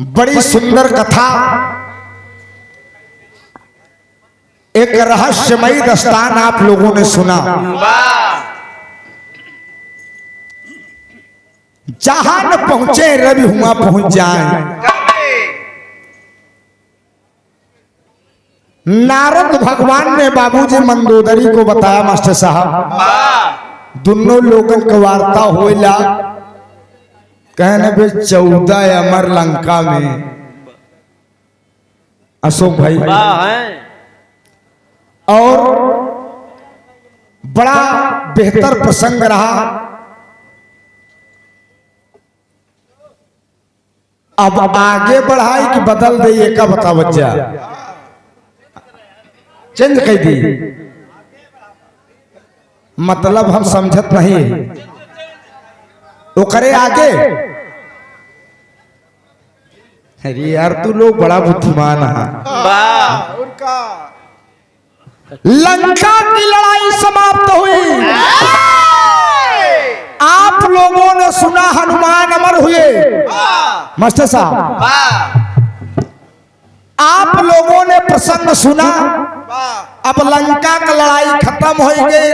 बड़ी सुंदर कथा, एक रहस्यमयी दास्तान आप लोगों ने सुना। जहां न पहुंचे रवि हुआ पहुंच जाए। नारद भगवान ने बाबूजी मंदोदरी को बताया, मास्टर साहब दोनों लोगन का वार्ता होइला, कहने बे 14 अमर लंका में अशोक भाई और बड़ा बेहतर प्रसंग रहा। अब आगे बढ़ाई कि बदल दे का बता बच्चा, चेंज कर दी, मतलब हम समझत नहीं तो करे आगे। अरे यार तू लोग बड़ा बुद्धिमान है। लंका की लड़ाई समाप्त हुई। आप लोगों ने सुना हनुमान अमर हुए। मास्टर साहब आप लोगों ने प्रसंग सुना। अब लंका का लड़ाई खत्म हो गई,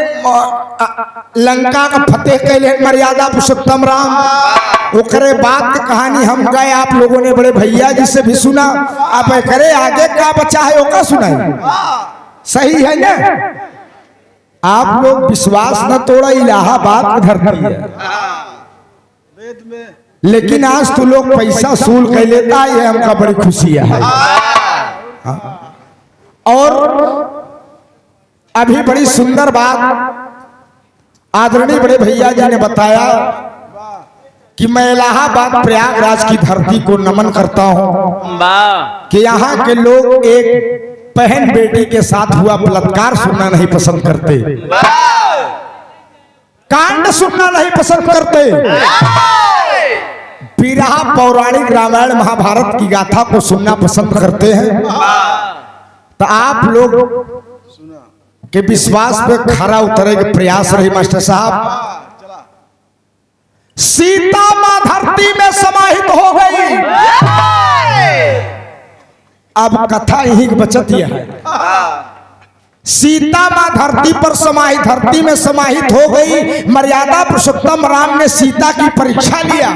लंका का फतेह कैले मर्यादा पुरुषोत्तम राम। ओकरे बाद की कहानी हम गए, आप लोगों ने बड़े भैया जी से भी सुना। अब करे आगे क्या बचा है ओका सुनाई, सही है ना? आप लोग विश्वास न तोड़ा, इलाहाबाद की धरती है, लेकिन आज तो लोग पैसा सूल कर लेता है, ये हमका बड़ी खुशी है। और अभी बड़ी सुंदर बात आदरणीय बड़े भैया जी ने बताया कि मैं इलाहाबाद प्रयागराज की धरती को नमन करता हूं कि यहाँ के लोग एक बहन बेटी के साथ हुआ बलात्कार सुनना नहीं पसंद करते, कांड सुनना नहीं पसंद करते, विरह पौराणिक रामायण महाभारत की गाथा को सुनना पसंद करते हैं। तो आप लोग के विश्वास पे खरा उतरे के प्रयास रही। मास्टर साहब सीता मां धरती में समाहित हो गई। अब कथा यही बचत यह है, सीता मां धरती पर समाहित, धरती में समाहित हो गई। मर्यादा पुरुषोत्तम राम ने सीता की परीक्षा लिया।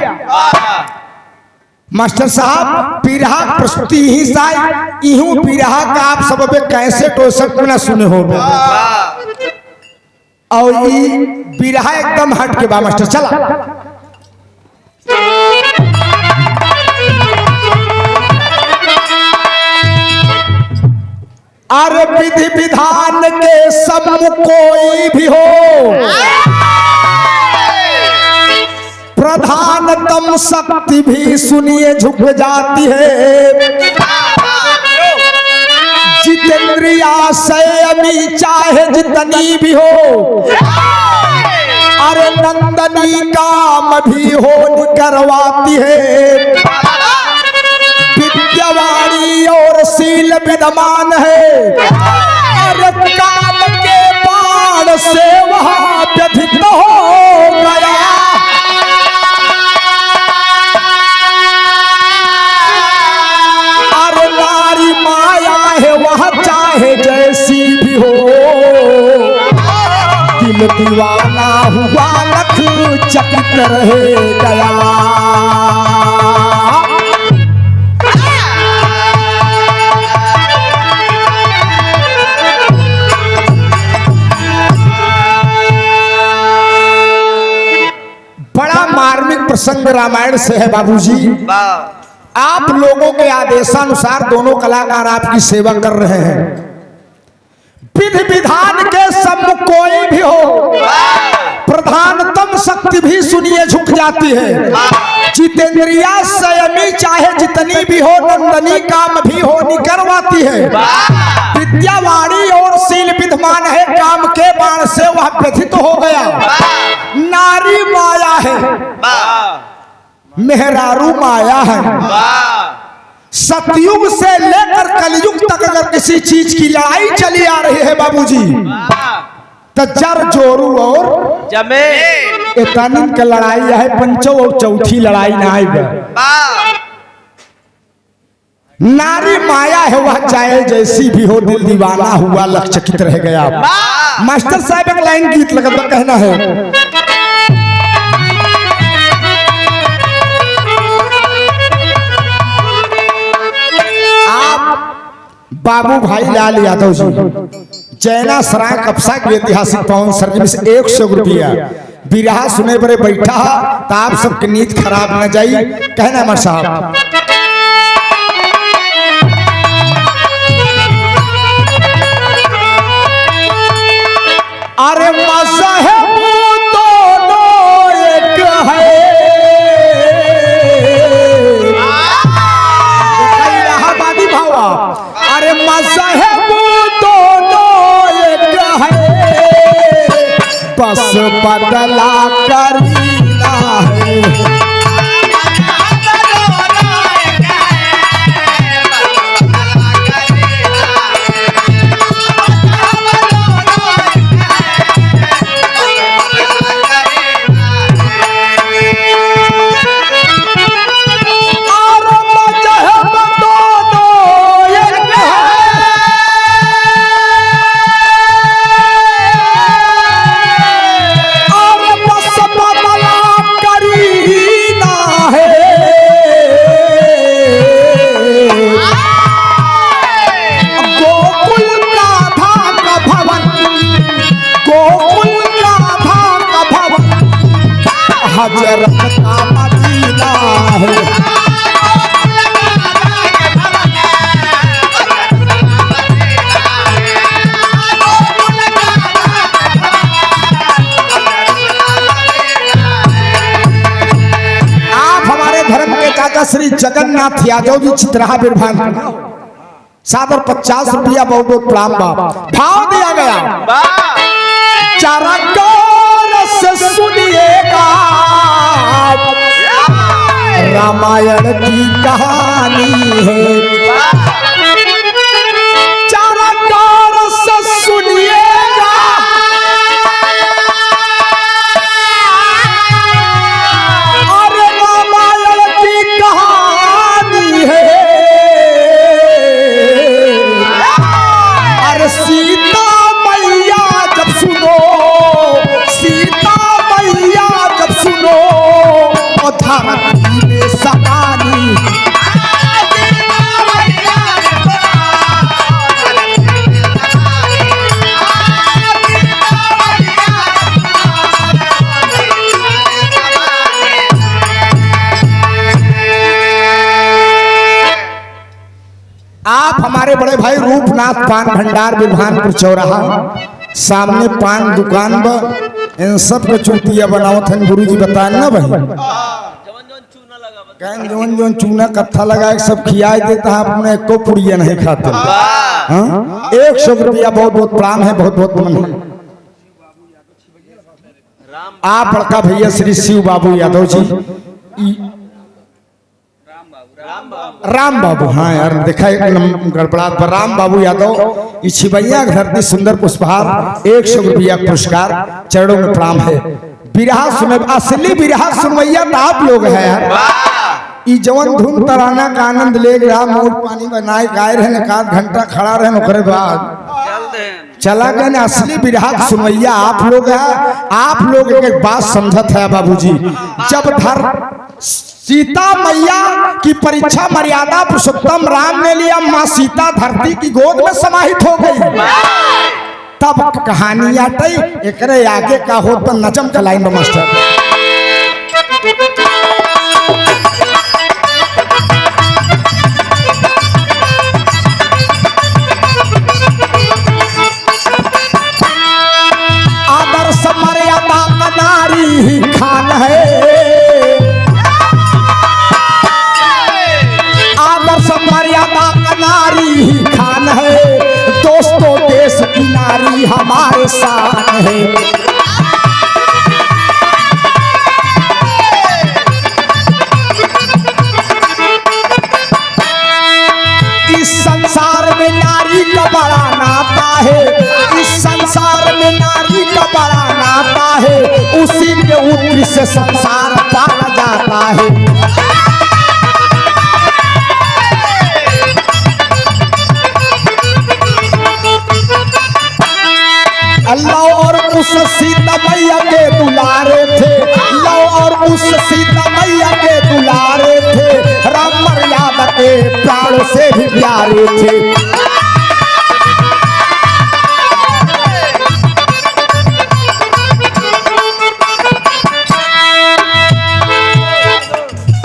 मास्टर साहब विरह प्रस्तुति ही साय इहू विरह का आप सब कैसे तो सकते ना सुने हो, और ये विरह एकदम हट के बा। मास्टर चला अरे विधि विधान के सम्मुख कोई भी हो, प्रधानतम शक्ति भी सुनिए झुक जाती है। जितेंद्रिया संयमी चाहे जितनी भी हो, अरे नंदनी काम भी हो करवाती है। विद्यावाणी और शील विद्यमान है, अरे काम के बाण से वहां व्यथित हो गया। अरे नारी माया है वह चाहे जैसी भी हो, दिल दीवाना हुआ लख चकित रहे गया। प्रसंग रामायण से है बाबूजी। आप लोगों के आदेशानुसार दोनों कलाकार आपकी सेवा कर रहे हैं। विधि विधान के सम्मुख कोई भी हो, प्रधानतम शक्ति भी सुनिए झुक जाती है। जितेंद्रिया संयमी चाहे जितनी भी हो, नंदनी काम भी हो करवाती है। विद्यावाणी और शील विद्यमान है, काम के बाण से वह व्यथित हो गया। नारी माया है, मेहरारू माया है। सतयुग से लेकर कलयुग तक अगर किसी चीज की लड़ाई चली आ रही है बाबूजी, तो जर जोरू और जमे इतनी की लड़ाई है, पंचो और चौथी लड़ाई ना आएगा। नारी माया है वह चाहे जैसी भी हो, दिल दीवाना हुआ लक्षकित रह गया। मास्टर साहब एक लाइन गीत लगा कहना है, बाबू भाई लाल यादव जी जैना सराय कपसा के ऐतिहासिक पावन सर्जन से 100 रुपया बिरहा सुने पर बैठा तो आप सबके नींद खराब न जाई। कहना मर साहब, अरे मज़हब दोनों एक है, इलाहाबादी भावा, अरे मज़हब दोनों एक है, बस बदला करीना है। हजरत का मदीना है, आप हमारे धर्म के चाचा श्री जगन्नाथ यादव जी चित्रहा बिरभान सादर 50 रुपया बहुत बहुत प्रणाम भाव दिया गया। चारा से सुनिएगा रामायण की कहानी है, चारा कार से सुनिएगा अरे रामायण की कहानी है। अरे सीता मैया जब सुनो, सीता मैया जब सुनो धरती में समानी, आप हमारे बड़े भाई रूपनाथ पान भंडार बिरभानपुर चौराहा सामने पान दुकान ब इन सब के चूतिया बनावत हैं गुरुजी बताए ना भाई, कहें जवन जवन चूना कत्था लगा सब खियाई देता है, अपने को पुड़िया नहीं खाते। हाँ 100 रुपया बहुत बहुत प्रणाम है, बहुत बहुत मन है। आप बड़का भैया श्री शिव बाबू यादव जी, राम बाबू, हाँ यार देखा गड़बड़ात पर राम बाबू यादव छिबैया धरती सुंदर पुष्पहार 100 रुपया पुरस्कार चरणों में प्रणाम है। बिरहा सुन, असली बिरहा सुनवैया तो आप लोग है यार, ई जवन धुन तराना का आनंद ले गया, मोर पानी बनाए गाय रहे न आध घंटा खड़ा रहे ओकरे बाद चला गए। असली बिरहा सुनवैया आप लोग है। आप लोग एक बात समझत है बाबूजी, जब सीता मैया की परीक्षा मर्यादा पुरुषोत्तम राम ने लिया, माँ सीता धरती की गोद में समाहित हो गई, तब कहानी आटई एकरे आगे का हो तो नजम का लाइन मास्टर। आदर्श मर्यादा का नारी खान है, आदर्श मर्यादा का नारी खान है, दोस्तों देश की नारी हमारे साथ है। इस संसार में नारी का बड़ा नाता है, इस संसार में नारी का बड़ा नाता है, उसी के ऊपर से संसार पाला जाता है। लक्ष्मण से भी प्यारे थे।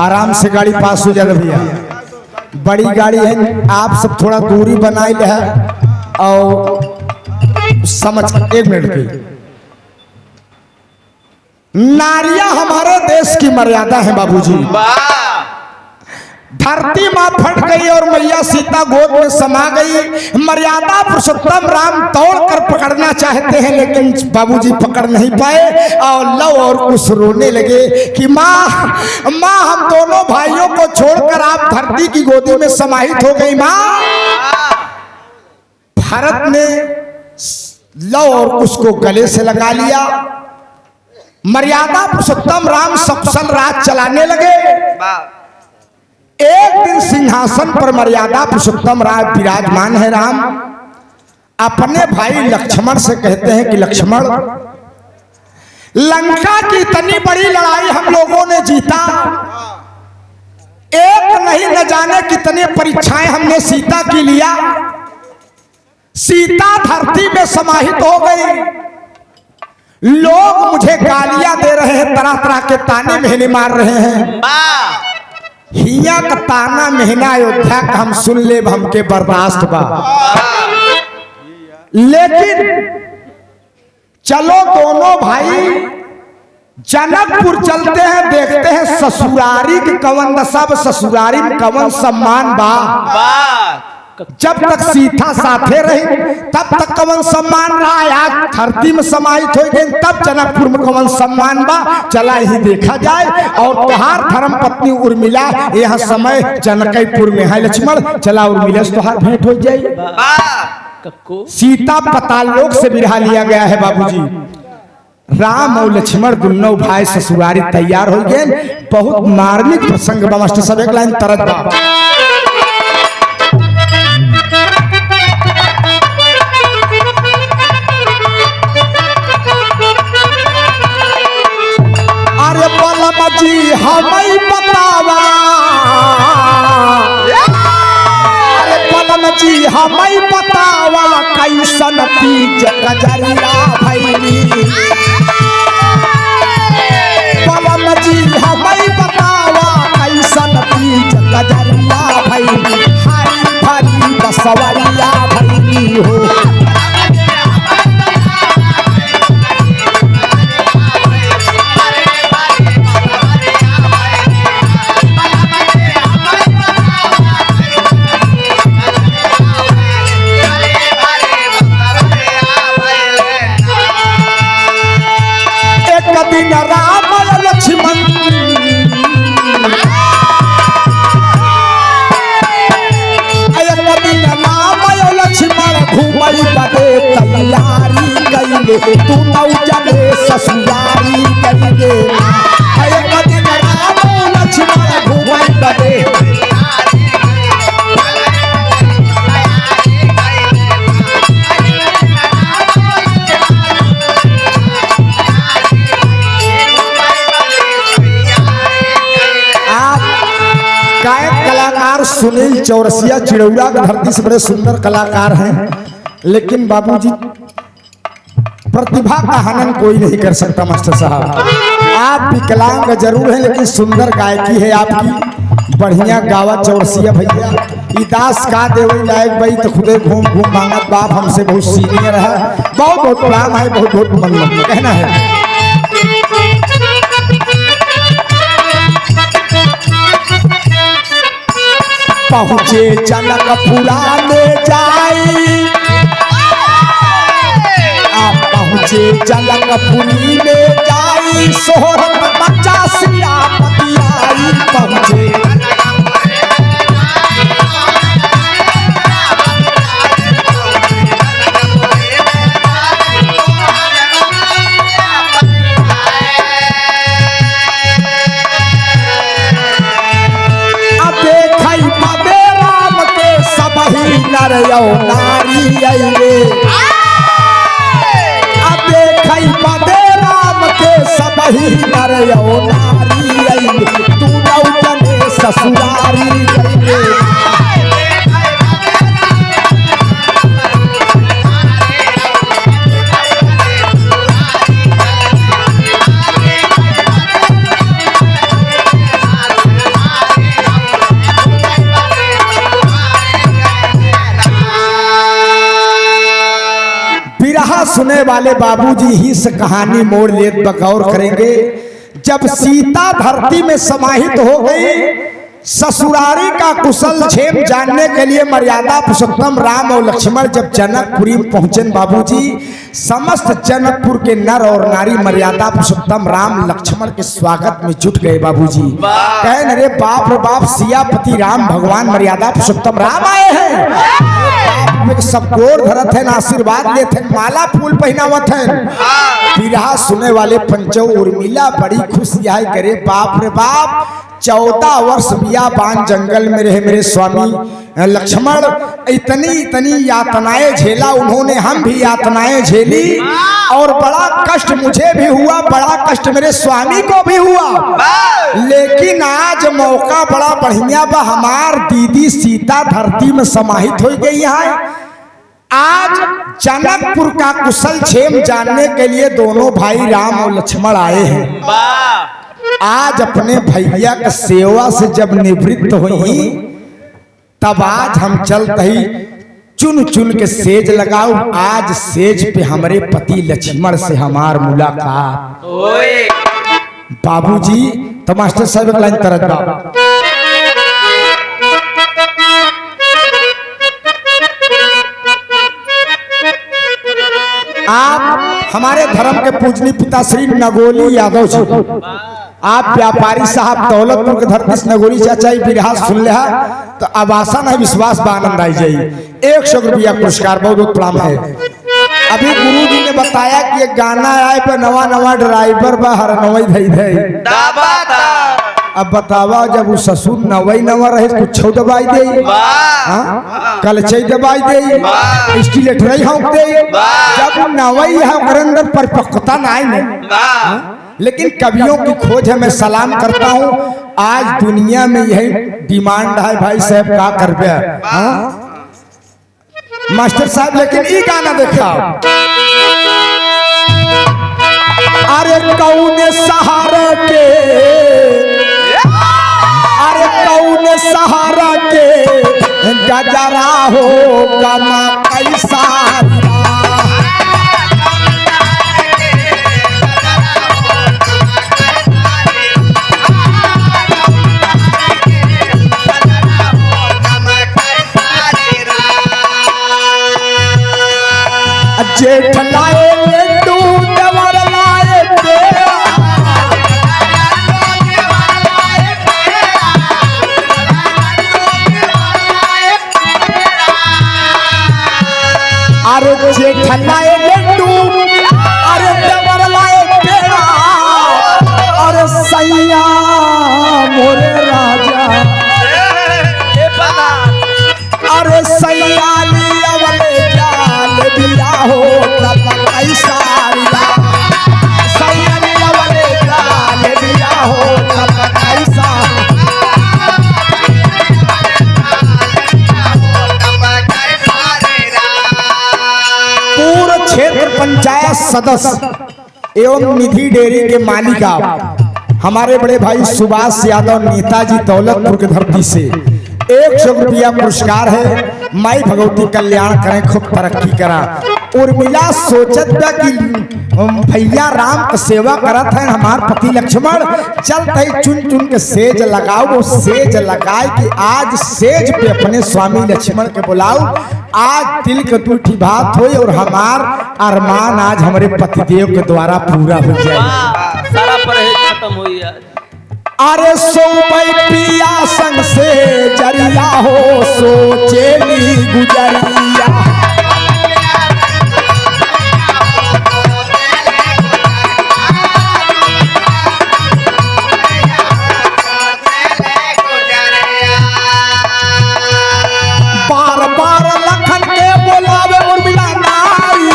आराम से गाड़ी पास हो जाए भैया, बड़ी गाड़ी है, आप सब थोड़ा दूरी बनाए है और समझ। एक मिनट की, नारियां हमारे देश की मर्यादा है बाबूजी। धरती मां फट गई और मैया सीता गोद में समा गई। मर्यादा पुरुषोत्तम राम तोड़कर पकड़ना चाहते हैं लेकिन बाबूजी पकड़ नहीं पाए और लव और कुश रोने लगे कि माँ माँ हम दोनों भाइयों को छोड़कर आप धरती की गोदी में समाहित हो गई माँ। भरत ने लव और कुश को गले से लगा लिया। मर्यादा पुरुषोत्तम राम सकुशल राज चलाने लगे। एक दिन सिंहासन पर मर्यादा पुरुषोत्तम राम विराजमान है। राम अपने भाई लक्ष्मण से कहते हैं कि लक्ष्मण, लंका की इतनी बड़ी लड़ाई हम लोगों ने जीता, एक नहीं न जाने कितने परीक्षाएं हमने सीता की लिया। सीता धरती में समाहित हो गई। लोग मुझे गालियां दे रहे हैं, तरह तरह के ताने मेहने मार रहे हैं। हिया का ताना मेहना अयोध्या का हम सुन ले, हमके बर्दाश्त बा। लेकिन चलो दोनों भाई जनकपुर चलते हैं, देखते हैं ससुरारी की कवन दशा, ससुरारी में कवन सम्मान बा। जब तक सीता साथे रही तब तक कवन सम्मान रहा, आज धरती में समाहित हो गए तब जनकपुर में कवन सम्मान बा। चला ही देखा जाए। और तुहार धर्म पत्नी उर्मिला यहाँ समय जनकपुर में है। लक्ष्मण चला उर्मिला से तुहार भेंट हो जाए। सीता पतालोक से बिरहा लिया गया है बाबूजी। राम और लक्ष्मण दोनों भाई ससुरारी तैयार हो गए। बहुत मार्मिक प्रसंग बा मास्टर साहब, एक लाइन तरत बा। अरे बलम जी हमें बतावा, अरे बलम जी हमें बतावा कैसन तीज कजरिया भैली। बलम जी हमें बतावा कैसन तीज कजरिया भैली। हरी भरी बसवरिया भैली हो। दिन राम लक्ष्मण दिन राम लक्ष्मण घूमई बदे तैयारी कइले, तू नौ जने ससुरारी कइले। दिन राम लक्ष्मण घूमई बदे सुनील चौरसिया चिड़ौरा की धरती से बड़े सुंदर कलाकार हैं, लेकिन बाबूजी प्रतिभा का हनन कोई नहीं कर सकता। मास्टर साहब आप विकलांग जरूर हैं लेकिन सुंदर गायकी है आपकी, बढ़िया गावा चौरसिया भैया। दास का देवे लायक भाई तो खुदे घूम घूम मांगत बाप हमसे बहुत सीनियर है। बहुत बहुत प्रणाम है, बहुत बहुत मन कहना है। पहुँचे जनकपुरा में जाई, आप पहुँचे जनकपुरी में जाई। सोहर बच्चा सियापति आई पहुँचे। नर यो नारी अइले, अब देखई पदे राम के सबही नर यो नारी अइले। तू नौ जने ससुरारी अइले। सुने वाले बाबूजी ही से कहानी मोड़ लेत बगौर करेंगे। जब सीता धरती में समाहित हो गई, ससुरारी का कुशल क्षेम जानने के लिए मर्यादा पुरुषोत्तम राम और लक्ष्मण जब जनकपुरी पहुंचे बाबूजी, समस्त जनकपुर के नर और नारी मर्यादा पुरुषोत्तम राम लक्ष्मण के स्वागत में जुट गए बाबूजी। कहे अरे बाप रे बाप, सियापति राम भगवान मर्यादा पुरुषोत्तम राम आए हैं। बाप में सब गोर धरत है, आशीर्वाद लेते हैं, माला फूल पहनावत है। बिरहा सुने वाले पंचो उर्मिला बड़ी खुशी आई, करे बाप रे बाप, 14 वर्ष बियाबान जंगल में रहे मेरे स्वामी लक्ष्मण, इतनी इतनी यातनाएं झेला उन्होंने, हम भी यातनाएं झेली और बड़ा कष्ट मुझे भी हुआ, बड़ा कष्ट मेरे स्वामी को भी हुआ। लेकिन आज मौका बड़ा बढ़िया बा, हमार दीदी सीता धरती में समाहित हो गई है। आज जनकपुर का कुशल क्षेम जानने के लिए दोनों भाई राम और लक्ष्मण आए हैं। आज अपने भैया के सेवा से जब निवृत्त हुई, तब आज हम चलते ही चुन चुन के सेज लगाओ। आज सेज पे हमारे पति लक्ष्मण से हमार मुलाकात। बाबूजी तो मास्टर साहब लाइन तरत बा, आप हमारे धर्म के पूजनीय पिता श्री नगोली यादव जी, आप व्यापारी साहब दौलतपुर के धरती से नगोली चाचा बिरहा सुन ले तो अब आसान है, विश्वास बा, आनंद आई जाइए। 100 रुपया पुरस्कार, बहुत बहुत प्रणाम है। अभी गुरु जी ने बताया कि एक गाना आए पे नवा नवा ड्राइवर बा हर नवई धई धई। अब बतावा, जब वो ससुर नवई नवा रहे कुछ दबाई दे, कलचई दबाई दे, स्टीलेटरई हौंक दे, जब नवई है ओकर अंदर परिपक्वता ना आई। लेकिन कवियों की खोज है, मैं सलाम करता हूँ। आज दुनिया में यही डिमांड है, भाई साहब का कर मास्टर साहब। लेकिन ये गाना देखा, अरे कौन सहारा के, अरे कौन सहारा के गजरा हो कमा कैसा, जेठ लाए लड्डू देवर लाए पेड़ा, अरे जेठ लाए लड्डू, अरे देवर लाए पेड़ा, अरे सैया मोरे राजा, अरे सैया लिया वाले जाल दिया हो तब कैसा, सैया लिया वाले जाल दिया हो तब कैसा। पूर्व क्षेत्र पंचायत सदस्य एवं निधि डेयरी के मालिक हमारे बड़े भाई सुभाष यादव नेताजी दौलतपुर की धरती से 100 रुपया पुरस्कार है। माई भगवती कल्याण करें, खूब तरक्की करा। उर्मिला सोचत बा कि भैया राम का सेवा करत है हमार पति लक्ष्मण, चलते चुन चुन के सेज लगाओ। वो सेज लगाए कि आज सेज पे अपने स्वामी लक्ष्मण के बुलाओ, आज दिल के टूटी बात हो और हमार अरमान आज हमारे पतिदेव के द्वारा पूरा हो जाए। सारा परहेज खत्म हुई है। अरे सो पिया संग से जरिया हो सोचेली गुजरिया, बार बार लखन के बोलावे उर्मिला नारी,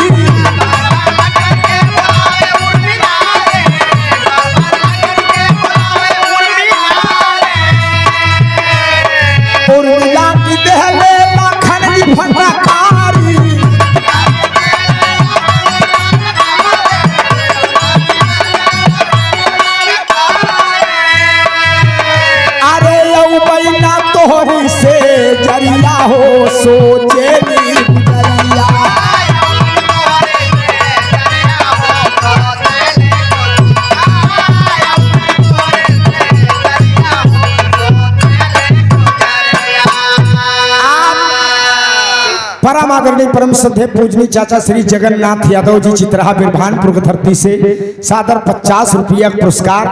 उर्मिला की देहले लखन की फटकारी, अरे लऊ बैना तोहरी से जरिया हो सोचेली गुजरिया, परम आदरणीय परम श्रद्धेय पूजनीय चाचा श्री जगन्नाथ यादव जी चित्रहा बिरभानपुर की धरती से सादर 50 रुपया पुरस्कार।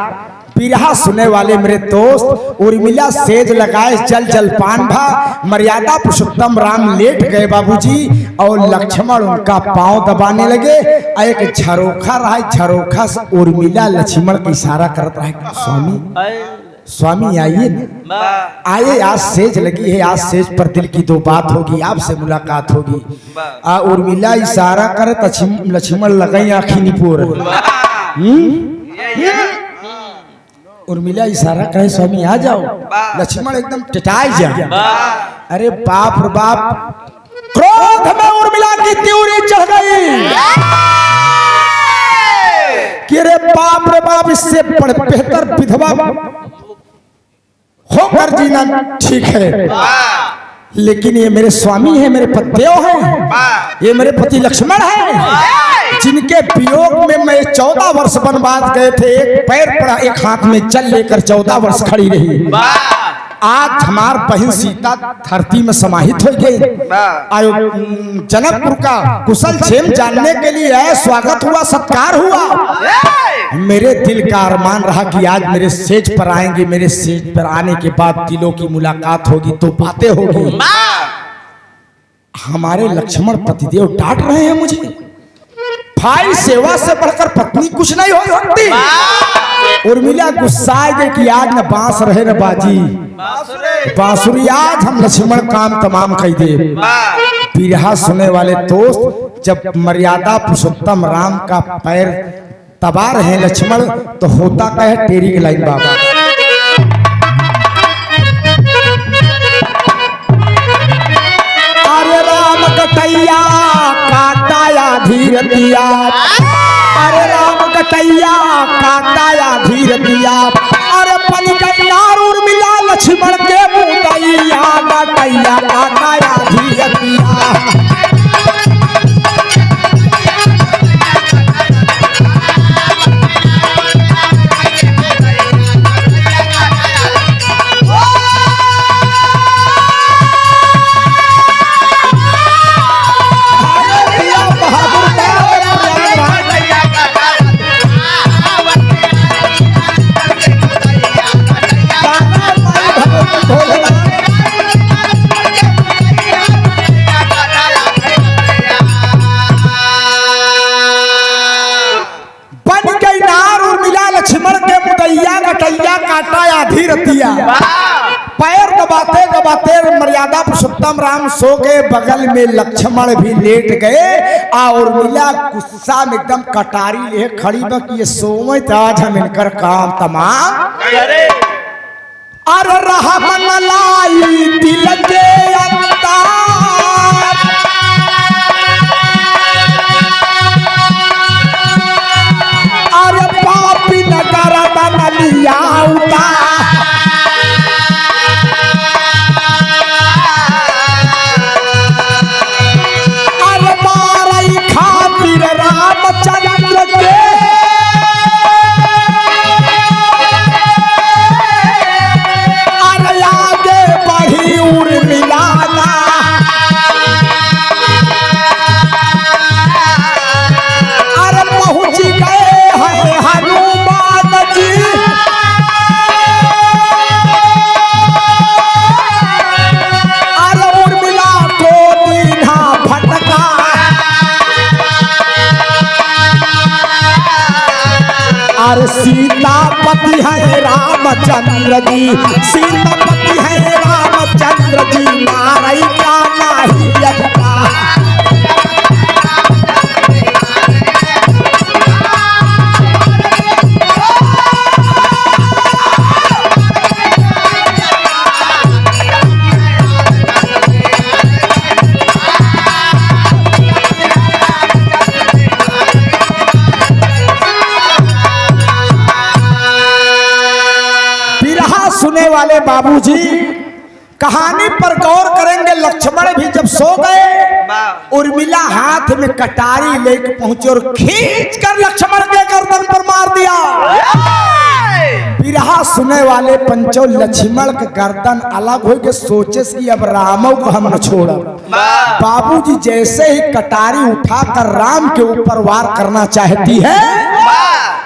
बिरहा सुनने वाले मेरे दोस्त उर्मिला सेज लगाए जल जलपान भा मर्यादा पुरुषोत्तम राम लेट गए बाबूजी और लक्ष्मण उनका पांव दबाने लगे। एक झरोखा रहा, झरोखा से उर्मिला लक्ष्मण की इशारा करता है, स्वामी स्वामी आइए ना, आइए आज सेज लगी है, आज सेज पर दिल की दो बात होगी, आपसे मुलाकात होगी। उर्मिला इशारा करे लक्ष्मण लगे आखी निपुर। उर्मिला इशारा करे स्वामी आ जाओ, लक्ष्मण एकदम टिटाई जा। अरे बाप रे बाप, क्रोध में उर्मिला की त्योरी चढ़ गई कि अरे बाप रे बाप, इससे बेहतर विधवा होकर जीना ठीक है, लेकिन ये मेरे स्वामी है, मेरे पतिदेव हैं, ये मेरे पति लक्ष्मण हैं, जिनके वियोग में मैं 14 वर्ष वनवास गए थे। एक पैर पड़ा, एक हाथ में चल लेकर 14 वर्ष खड़ी रही। आज हमार बहन सीता धरती में समाहित हो गई। जनकपुर का कुशल क्षेम जानने के लिए है, स्वागत हुआ, सत्कार हुआ। मेरे दिल का अरमान रहा कि आज मेरे सेज पर आएंगे, मेरे सेज पर आने के बाद दिलों की मुलाकात होगी तो बातें होगी। हमारे लक्ष्मण पतिदेव डांट रहे हैं मुझे, भाई सेवा से बढ़कर पत्नी कुछ नहीं हो सकती। उर्मिला गुस्साए गई कि आज न बांस रहे न बाजी बांसुरी, आज हम लक्ष्मण काम तमाम कह दे। बिरहा सुने वाले दोस्त, जब मर्यादा पुरुषोत्तम राम का पैर दबा रहे लक्ष्मण तो होता क्या है, तेरी की लाइन बाबा। अरे राम कटैया काटाया धीर दिया, अरे राम कटैया काटाया धीर दिया, अरे पन गई उर्मिला लक्ष्मण के मुदैया, कटैया काटाया धीर दिया। पैर दबाते दबाते मर्यादा पुरुषोत्तम राम सो गए, बगल में लक्ष्मण भी लेट गए। और उर्मिला गुस्सा में एकदम कटारी ले खड़ी बा कि ये सोमय आज हम इनकर काम तमाम। अरे रहा मन लाई दिल के अंतर, अरे पापी नगर बनलिया उतार, अरे मारई खातिर रामचंद्र के, अरे आगे बढ़ी उर्मिला ना, अरे पहुंच गए हैं हनुमान जी, अरे उर्मिला को दीना भटका, अरे सीतापति है रामचंद्र जी, सीतापति है रामचंद्र जी, मारई का नहीं लगता। सुने वाले बाबूजी कहानी पर गौर करेंगे। लक्ष्मण भी जब सो गए, उर्मिला हाथ में कटारी लेकर पहुंचे और खींच कर लक्ष्मण के गर्दन पर मार दिया। बिरहा सुने वाले पंचो लक्ष्मण के गर्दन अलग हो के सोचे कि अब रामो को हम न छोड़ब। बाबूजी जैसे ही कटारी उठाकर राम के ऊपर वार करना चाहती है,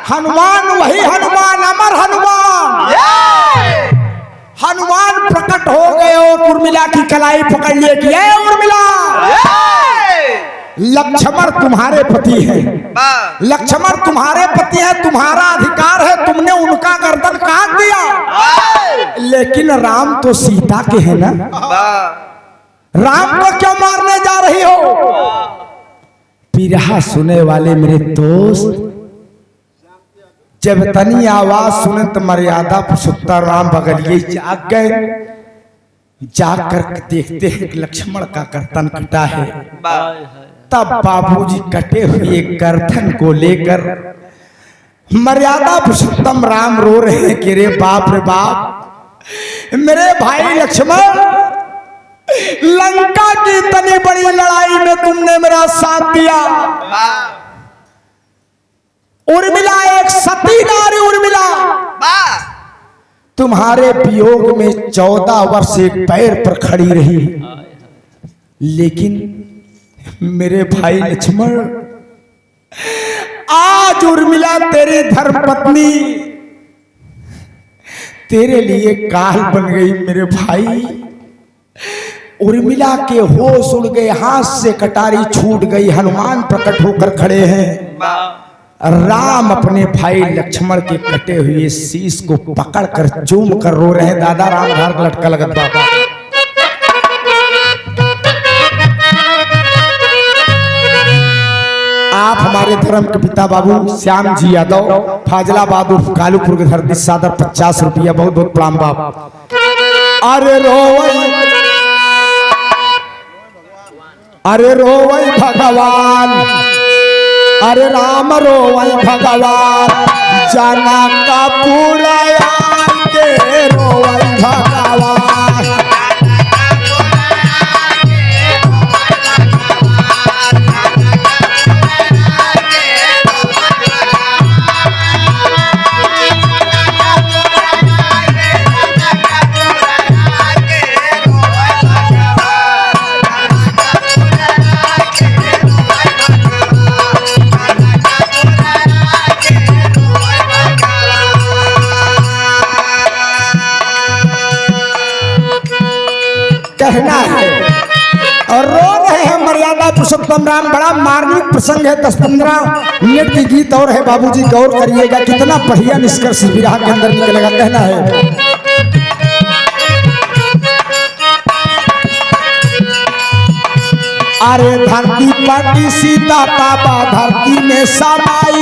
हनुमान वही हनुमान, अमर हनुमान, हनुमान प्रकट हो गए और उर्मिला की कलाई पकड़ लिए कि ए उर्मिला, लक्ष्मण तुम्हारे पति हैं, लक्ष्मण तुम्हारे पति हैं, तुम्हारा अधिकार है, तुमने उनका गर्दन काट दिया, लेकिन राम तो सीता के हैं ना, राम को क्यों मारने जा रही हो? बिरहा सुने वाले मेरे दोस्त जब तनी आवाज सुने तो मर्यादा पुरुषोत्तम राम बगलिए जाग गए। जाग कर देखते हैं कि लक्ष्मण का गर्दन कटा है। तब बाबूजी कटे हुए गर्दन को लेकर मर्यादा पुरुषोत्तम राम रो रहे हैं कि रे बाप, मेरे भाई लक्ष्मण, लंका की इतनी बड़ी लड़ाई में तुमने मेरा साथ दिया। उर्मिला एक सती नारी, उर्मिला तुम्हारे वियोग में 14 वर्ष एक पैर पर खड़ी रही, लेकिन मेरे भाई लक्ष्मण, आज उर्मिला तेरी धर्मपत्नी तेरे लिए काल बन गई। मेरे भाई, उर्मिला के होश उड़ गए, हाथ से कटारी छूट गई, हनुमान प्रकट होकर खड़े हैं। राम अपने भाई लक्ष्मण के कटे हुए शीश को पकड़कर चूम कर रो रहे हैं। दादा राम धार लटका लगत बाबा। आप हमारे धर्म के पिता बाबू श्याम जी यादव, फाजिलाबाद उर्फ कालूपुर के धरती, सादर 50 रुपया, बहुत बहुत प्रणाम बाप। अरे रोवई, अरे रोवई भगवान, अरे राम रोवई भगवान, जाना का पूरा के रोवई भगवान। कहना है और रो रहे हैं मर्यादा पुरुषोत्तम राम। बड़ा मार्मिक प्रसंग है, 10-15 मिनट की गीत और है बाबूजी, गौर करिएगा कितना बढ़िया निष्कर्ष विरह के अंदर निकलेगा। कहना है, अरे धरती पाटी सीता पापा, धरती में समाई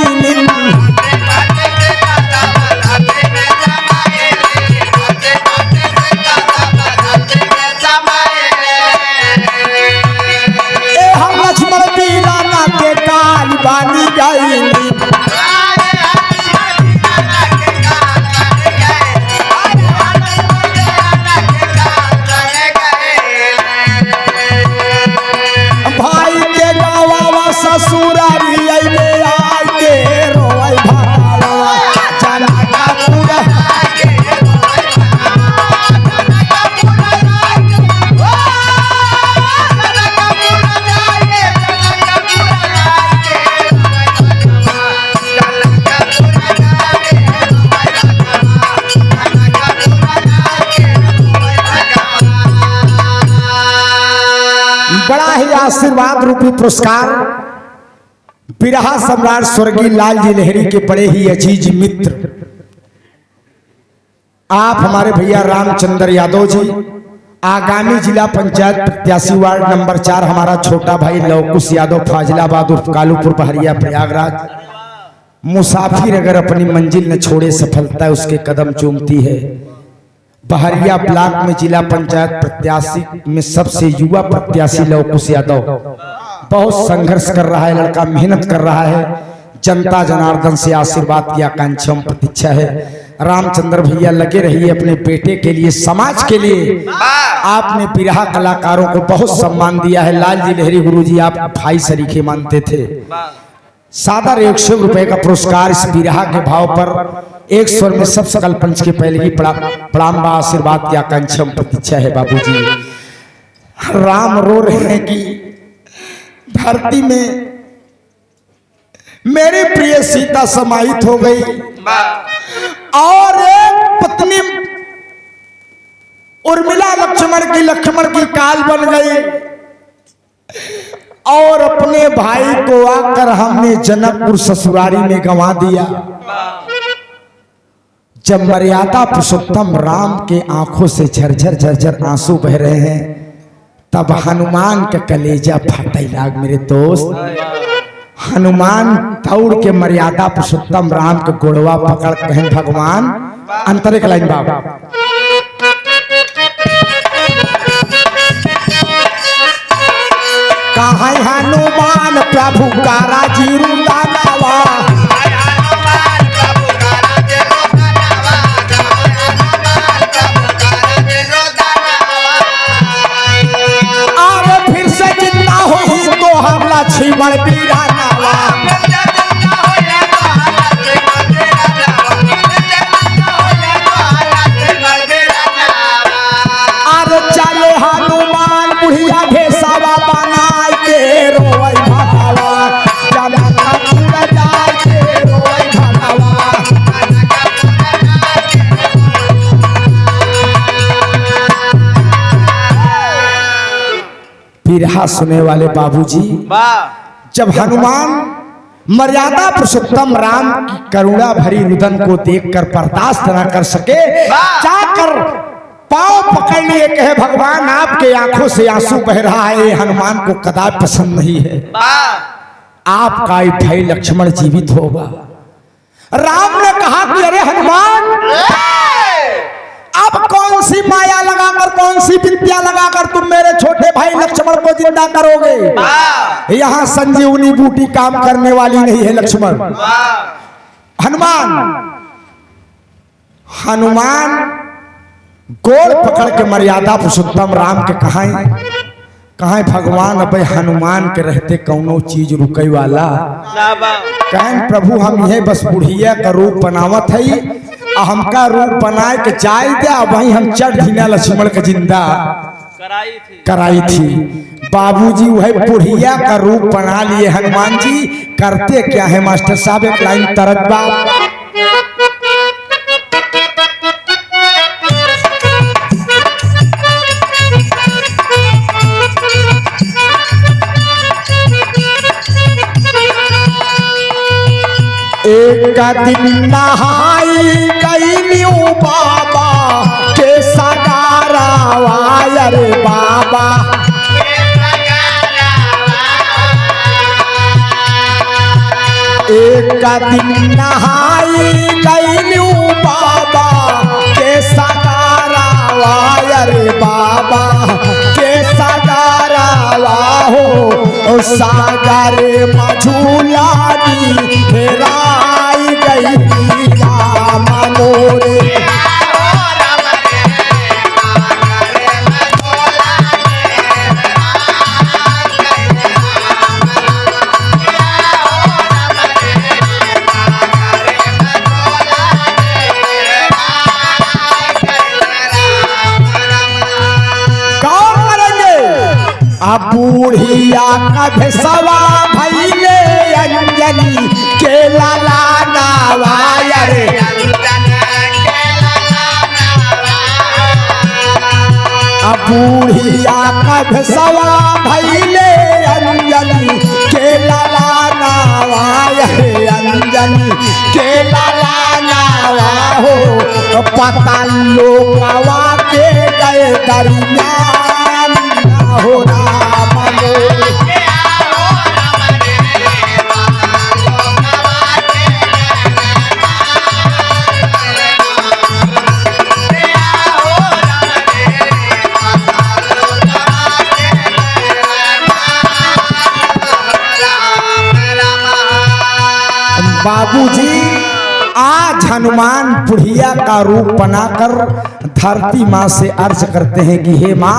बानी गई। भाई के गावा ससुरारी में आके रोई भावा, चला का पूरा आशीर्वाद रूपी पुरस्कार बिरहा सम्राट स्वर्गीय लाल जी लहरी के बड़े ही अजीज मित्र आप हमारे भैया रामचंद्र यादव जी, आगामी जिला पंचायत प्रत्याशी वार्ड नंबर 4 हमारा छोटा भाई लवकुश यादव, फाजिलाबाद उर्फ कालूपुर बहरिया प्रयागराज। मुसाफिर अगर अपनी मंजिल न छोड़े, सफलता उसके कदम चूमती है। बहरिया ब्लॉक में जिला पंचायत प्रत्याशी में सबसे युवा प्रत्याशी लवकुश यादव बहुत संघर्ष कर रहा है, लड़का मेहनत कर रहा है। जनता जनार्दन से आशीर्वाद की आकांक्षा प्रतीक्षा है। रामचंद्र भैया लगे रहिए अपने बेटे के लिए, समाज के लिए। आपने बिरहा कलाकारों को बहुत सम्मान दिया है। लाल जी लहरी गुरुजी आप भाई सरीखे मानते थे, सादर 100 रुपए का पुरस्कार इस बिरहा के भाव पर एक स्वर में सब सकल पंच के पहले ही प्रणाम बा आशीर्वाद की आकांक्षा प्रतीक्षा है। बाबूजी राम रो रहे हैं कि धरती में मेरी प्रिय सीता समाहित हो गई और एक पत्नी उर्मिला लक्ष्मण की काल बन गई और अपने भाई को आकर हमने जनकपुर ससुरारी में गंवा दिया। जब मर्यादा पुरुषोत्तम राम के आंखों से झरझर झरझर आंसू बह रहे हैं तब हनुमान का कलेजा फटे लाग। मेरे दोस्त हनुमान दौड़ के मर्यादा पुरुषोत्तम राम के गोड़वा पकड़ कहें भगवान अंतरे का लाइन बाबा कहाँ हनुमान प्रभु का राजीव दानवा और फिर से जिंदा होगी तो हम लक्ष्मण बीरानवा और चले हनुमान बुढ़िया भेसावा बनाए के रोई भगवा जनकपुर जाए के रोई भगवा। बिरहा सुने वाले बाबूजी जब हनुमान मर्यादा पुरुषोत्तम राम की करुणा भरी रुदन को देखकर बर्दाश्त न कर सके जाकर पांव पकड़ लिए कहे भगवान आपके आंखों से आंसू बह रहा है ये हनुमान को कदापि पसंद नहीं है। आपका भाई लक्ष्मण जीवित होगा। राम ने कहा कि अरे हनुमान अब कौन सी माया लगाकर कौन सी विद्या लगाकर तुम मेरे छोटे भाई लक्ष्मण को जिंदा करोगे। यहाँ संजीवनी बूटी काम करने वाली नहीं है लक्ष्मण। हनुमान गोड़ पकड़ के मर्यादा पुरुषोत्तम राम के कहा भगवान अब हनुमान के रहते कौनो चीज रुके वाला कहें प्रभु हम यह बस बुढ़िया का रूप बनावत है हमका रूप बनाए के जाय दे वही हम चढ़ ढीना लक्ष्मण के जिंदा कराई थी। बाबूजी वह बुढ़िया का रूप बना लिए हनुमान जी करते क्या है मास्टर साहब एक लाइन तरत बात एक दिन नहाई गई बाबा के सगारा रे बाबा एक दिन नहाई गई बाबा के सगारा रे बाबा के सगारा हो सागर मझूला हेराई गई राम मोरे बूढ़िया का भेसवा भैले अंजनी के लाला नावाया रे बूढ़िया का भेसवा भैले अंजनी के लाला नावाया रे अंजनी के लाला नावा हो पता लोगवा के गए दरमियान हो राम बाबूजी आज हनुमान बुढ़िया का रूप बनाकर धरती माँ से अर्ज करते हैं कि हे माँ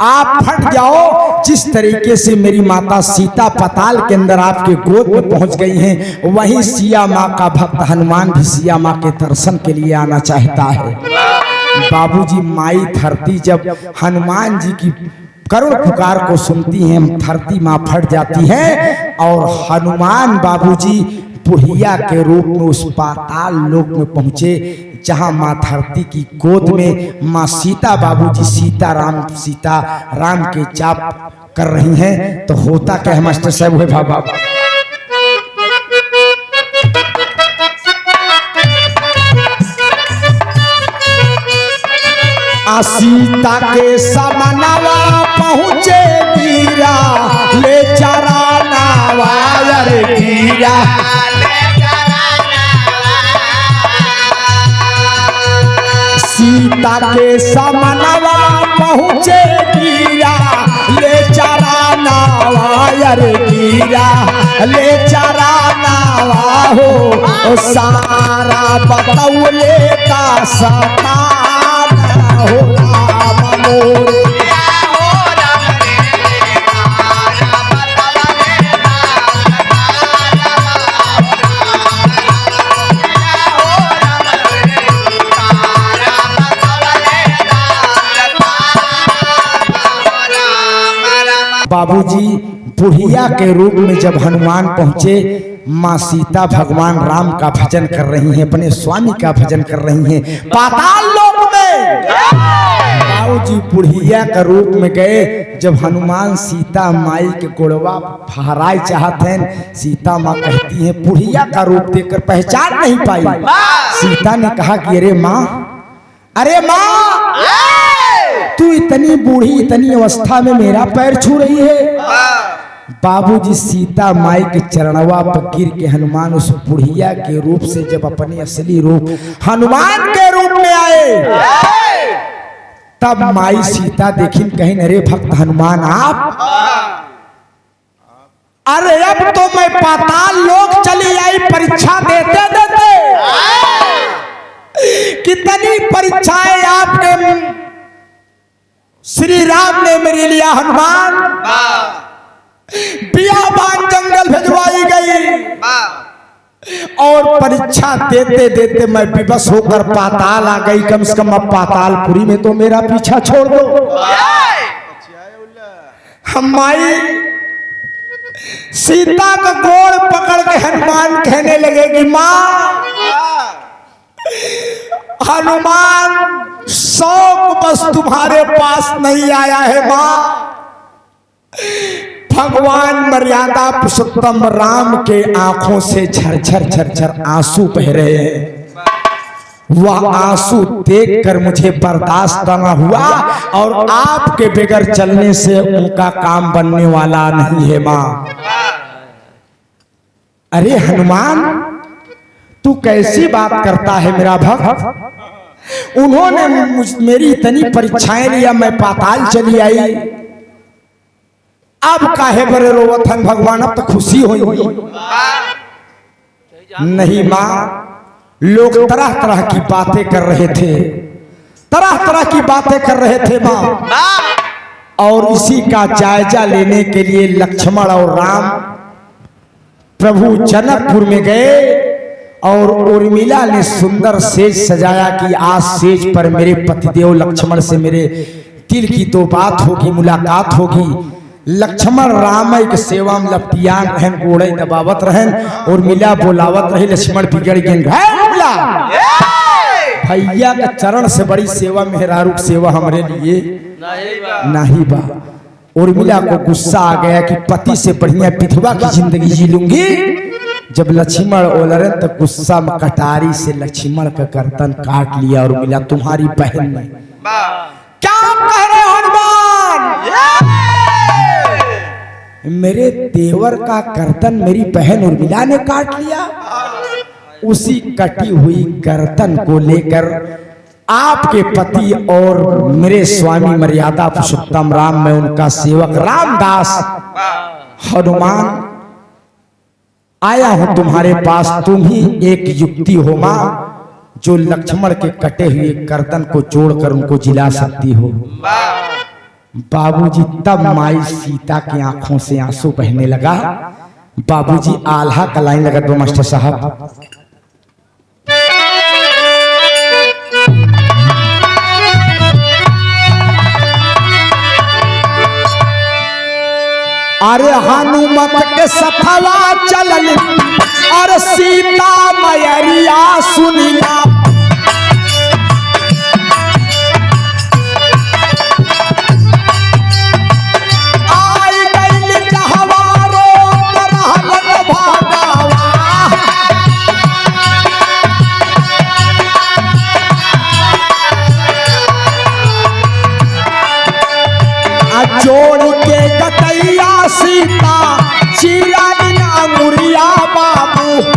आप फट जाओ। जिस तरीके से मेरी माता सीता पताल के अंदर आपके गोद में पहुंच गई हैं, वहीं सिया माँ का भक्त हनुमान भी सिया माँ के दर्शन के लिए आना चाहता है। बाबूजी माई धरती जब हनुमान जी की करुण पुकार को सुनती हैं, धरती माँ फट जाती है और हनुमान बाबूजी बुढ़िया के रूप में उस पाताल लोक में पहुंचे जहां माँ धरती की गोद में माँ सीता बाबूजी सीता राम के जाप कर रही हैं। तो होता क्या है मास्टर साहब हुए बाबा, सीता के समनवा पहुँचे वीरा ले चरानावा रे वीरा। सीता के समनवा पहुँचे वीरा ले चरानावा रे वीरा ले चरानावा हो सारा बतौले का सता हो राम मोरे। बाबूजी बुढ़िया के रूप में जब हनुमान पहुंचे, माँ सीता भगवान राम का भजन कर रही हैं, अपने स्वामी का भजन कर रही हैं पाताल लोक में। बाबूजी बुढ़िया का रूप में गए, जब हनुमान सीता माई के गोड़वा फहराए चाहते हैं, सीता माँ कहती है बुढ़िया का रूप देखकर पहचान नहीं पाई। सीता ने कहा कि अरे माँ तू इतनी बूढ़ी इतनी अवस्था में मेरा पैर छू रही है। बाबूजी सीता माई के चरणवा पर गिर के हनुमान उस बुढ़िया के रूप से जब अपने असली रूप हनुमान के रूप में आए, तब माई सीता देखी कहीं अरे भक्त हनुमान आप, अरे अब तो मैं पाताल लोक चली आई परीक्षा देते देते। कितनी परीक्षाएं आपने श्री राम ने मेरे लिए हनुमान बियाबान जंगल भिजवाई गई और परीक्षा देते देते मैं विवश होकर पाताल आ गई। कम से कम अब पातालपुरी में तो मेरा पीछा छोड़ दो। हम माई सीता का गोड़ पकड़ के हनुमान कहने लगे कि माँ हनुमान शौक बस तुम्हारे पास नहीं आया है माँ। भगवान मर्यादा पुरुषोत्तम राम के आंखों से झरझर झरझर आंसू बह रहे हैं। वह आंसू देखकर मुझे बर्दाश्त न हुआ और आपके बगैर चलने से उनका काम बनने वाला नहीं है माँ। अरे हनुमान तू कैसी बात करता है मेरा भक्त, उन्होंने मेरी इतनी परीक्षाएं लिया, मैं पाताल चली आई, अब काहे बरे रोवत हन भगवान, अब तो खुशी हुई। नहीं माँ, लोग तरह तरह की बातें कर रहे थे, तरह तरह की बातें कर रहे थे माँ, और इसी का जायजा लेने के लिए लक्ष्मण और राम प्रभु जनकपुर में गए और उर्मिला ने सुंदर सेज सजाया कि आज सेज पर मेरे पतिदेव लक्ष्मण से मेरे दिल की तो बात होगी, मुलाकात होगी। लक्ष्मण राम के सेवा में लपटियान रहन, गोड़े दबावत रहन, उर्मिला बोलावत रही, लक्ष्मण बिगड़ गए। भैया का चरण से बड़ी सेवा मेहरारूप सेवा हमरे लिए नहीं बा। उर्मिला को गुस्सा आ गया कि पति से बढ़िया विधवा की जिंदगी जी लूंगी। जब लक्ष्मण ओलरन तो गुस्सा में कटारी से लक्ष्मण का गर्दन काट लिया। और मिला तुम्हारी बहन ने क्या कह रहे हो हनुमान, मेरे देवर का गर्दन मेरी बहन उर्मिला ने काट लिया। उसी कटी हुई गर्दन को लेकर आपके पति और मेरे स्वामी मर्यादा पुरुषोत्तम राम, मैं उनका सेवक रामदास हनुमान आया हूं तुम्हारे पास। तुम ही एक युक्ति हो मां, जो लक्ष्मण के कटे हुए गर्दन को जोड़कर उनको जिला सकती हो। बाबूजी तब माई सीता की आंखों से आंसू बहने लगा। बाबूजी आल्हा का लाइन लगा दो मास्टर साहब। अरे हनुमत के सफवा चलल और सीता मैरिया सुनिला। आई गई कहवारो रहलन भागवा। जोड़ के गटैया सीता चीरा बिना मुरिया बाबू।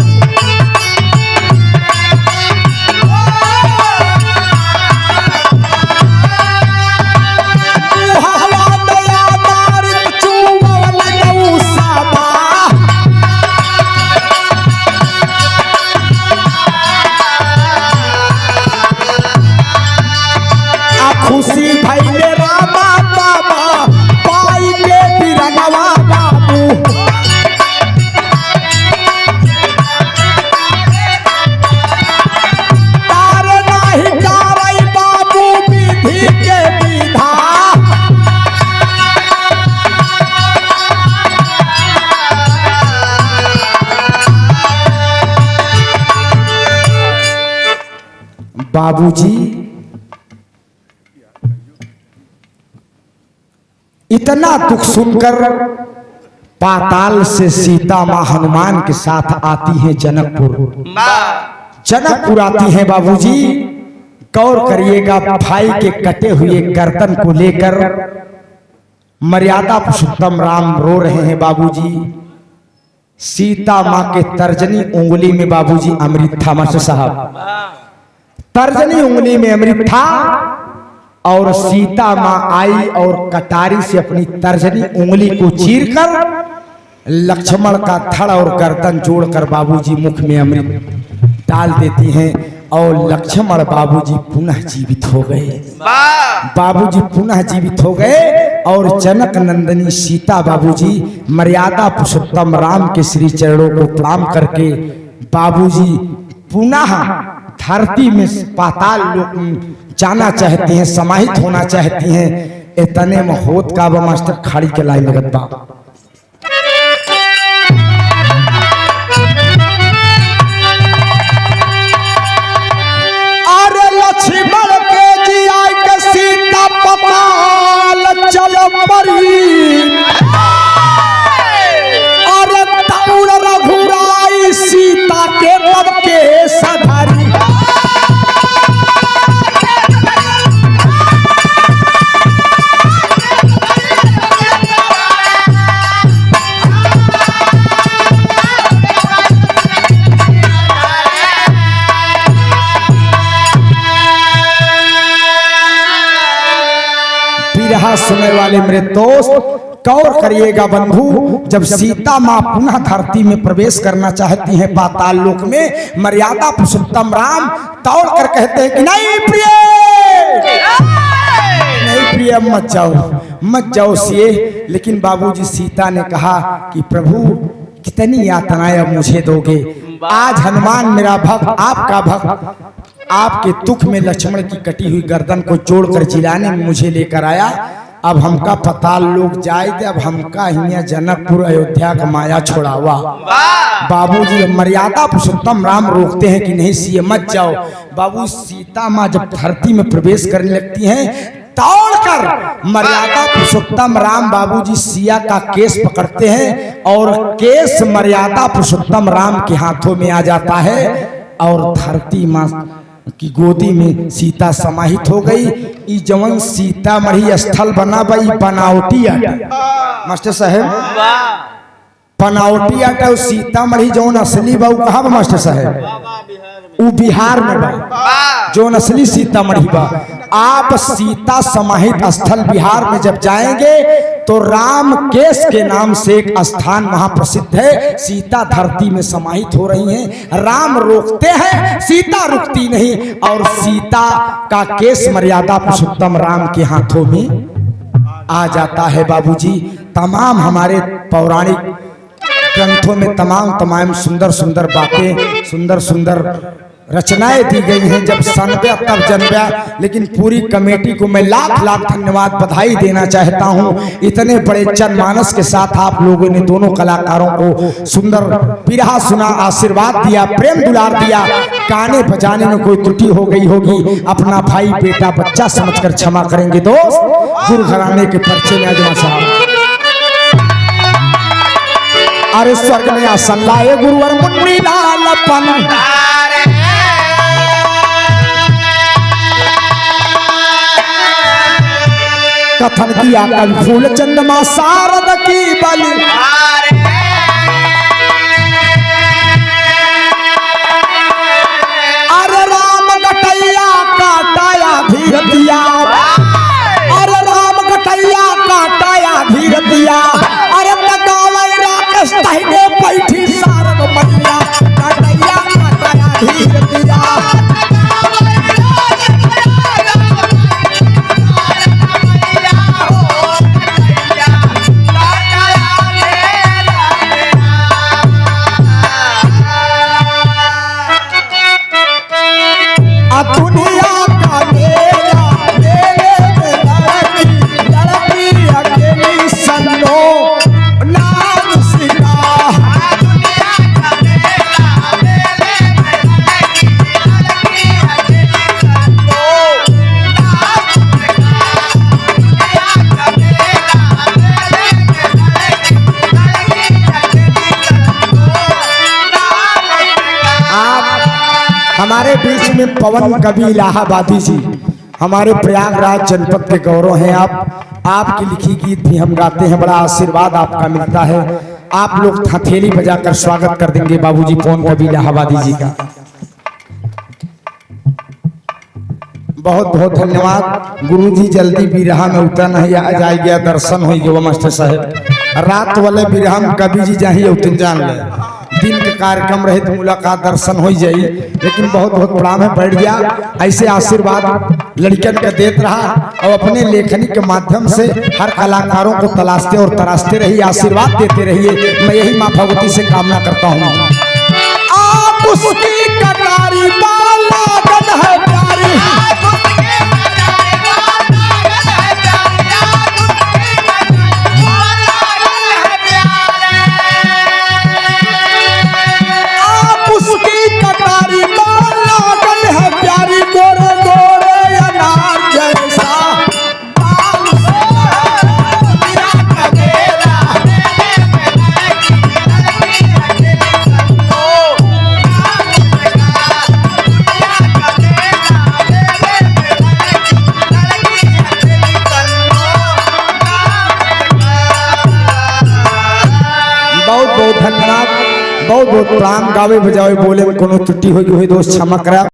खुशी भैले रामा बाबा पाई के बिरनवा बाबू। तार नाही कारई बाबू विधि के विधा। बाबूजी इतना दुख सुनकर पाताल से सीता मां हनुमान के साथ आती है जनकपुर। जनकपुर आती है बाबूजी। गौर करिएगा, भाई के कटे हुए गर्दन को लेकर मर्यादा पुरुषोत्तम राम रो रहे हैं बाबूजी। सीता मां के तर्जनी उंगली में बाबूजी अमृत था मास्टर साहब। तर्जनी उंगली में अमृत था और सीता मां आई और कटारी से अपनी तर्जनी उंगली को चीरकर लक्ष्मण का धड़ और गर्दन जोड़कर बाबूजी मुख में अमृत डाल देती हैं और लक्ष्मण बाबूजी पुनः जीवित हो गए। बाबूजी पुनः जीवित हो गए और जनक नंदनी सीता बाबूजी मर्यादा पुरुषोत्तम राम के श्री चरणों को प्रणाम करके बाबूजी पुनः धरती में पाताल लोक जाना चाहती हैं, समाहित होना चाहती हैं। इतने में होत का मास्टर खाड़ी के लाई लगत बा। अरे लक्ष्मण के जिया के सीता पाताल चलो परी। अरे तौर रघुराई सीता के तब के सधारी। सुनने वाले मेरे दोस्त गौर करिएगा बंधु, जब सीता मां पुनः धरती में प्रवेश करना चाहती हैं पाताल लोक में, मर्यादा पुरुषोत्तम राम दौड़ कर कहते हैं कि नहीं प्रिय, नहीं प्रिय मत जाओ सिए। लेकिन बाबूजी सीता ने कहा कि प्रभु कितनी यातनाएं अब मुझे दोगे। आज हनुमान मेरा भक्त, आपका भक्त, आपके दुख में लक्ष्मण की कटी हुई गर्दन को जोड़कर जिलाने में मुझे लेकर आया। अब हमका पाताल लोक जाए थे, अब हमका हिया जनकपुर अयोध्या का माया छोड़ावा। बाबूजी मर्यादा पुरुषोत्तम राम रोकते हैं कि नहीं सिए मत जाओ। बाबू सीता माँ जब धरती में प्रवेश करने लगती हैं, दौड़कर मर्यादा पुरुषोत्तम राम बाबूजी सिया का केस पकड़ते हैं और केस मर्यादा पुरुषोत्तम राम के हाथों में आ जाता है और धरती माँ की गोदी में सीता समाहित हो गई। ई जवन सीता मढ़ी स्थल बना बई बनावटी आटा मास्टर साहेब, बनावटी आटा सीता मढ़ी जवन असली बा कहाँ बा मास्टर साहेब? उ बिहार में बा जो असली सीता मढ़ी बा। आप सीता समाहित स्थल बिहार में जब जाएंगे तो राम केश के नाम से एक स्थान वहां प्रसिद्ध है। सीता धरती में समाहित हो रही हैं। राम रोकते हैं, सीता रुकती नहीं, और सीता का केश मर्यादा पुरुषोत्तम राम के हाथों में आ जाता है। बाबूजी, तमाम हमारे पौराणिक ग्रंथों में तमाम सुंदर सुंदर बातें, सुंदर सुंदर रचनाएं दी गई हैं। जब सनबे तब जन्मे, लेकिन पूरी कमेटी को मैं लाख लाख धन्यवाद बधाई देना चाहता हूं। इतने बड़े जनमानस के साथ आप लोगों ने दोनों कलाकारों को सुंदर बिरहा सुना, आशीर्वाद दिया, प्रेम दुलार दिया। गाने बजाने में कोई त्रुटि हो गई होगी, अपना भाई बेटा बच्चा समझकर क्षमा करेंगे दोस्त। गुरु घराने के पर्चे में अजमा साहब, अरे स्वर्ग में आसन लाए गुरुवर मुन्नी लालपन, कथन किया कल फूल चंद्रमा शारद की बलि, अरे राम कटैया काटाया धीर दिया, अरे राम कटैया काटाया धीर दिया, अरे तकावै राकेश तहिने बैठी शारद मैया, कटैया काटाया धीर दिया। दुनिया का मेला मेले में लड़की अकेली सन्नो नाम सीता, दुनिया का मेला मेले में लड़की अकेली सन्नो नाम सीता, दुनिया का मेला मेले में लड़की अकेली सन्नो नाम सीता। हमारे बीच में पवन कवि इलाहाबादी जी, हमारे प्रयागराज जनपद के गौरव हैं आप। आपकी लिखी गीत भी हम गाते हैं, बड़ा आशीर्वाद आपका मिलता है। आप लोग हथेली बजाकर स्वागत कर देंगे बाबूजी पवन कवि इलाहाबादी जी का। बहुत बहुत धन्यवाद गुरुजी। जल्दी बिरहा में उतरना है, आ जाए गया दर्शन हो गया मास्टर साहब। रात वाले बिरहा में कवि जी जाइए उतन जान ले, दिन के कार्यक्रम रहे तो मुलाकात दर्शन हो जाई, लेकिन बहुत बहुत प्रणाम है। बैठ गया, ऐसे आशीर्वाद लड़कियन का देते रहा और अपने लेखनी के माध्यम से हर कलाकारों को तलाशते और तराशते रहिए, आशीर्वाद देते रहिए। मैं यही माँ भगवती से कामना करता हूँ। आप उसकी कटारी बालागन है प्यारी, बहुत बहुत धन्यवाद, बहुत बहुत प्रणाम। गावे बजावे बोले में कोनो त्रुटि होगी दोस्त क्षमा करा।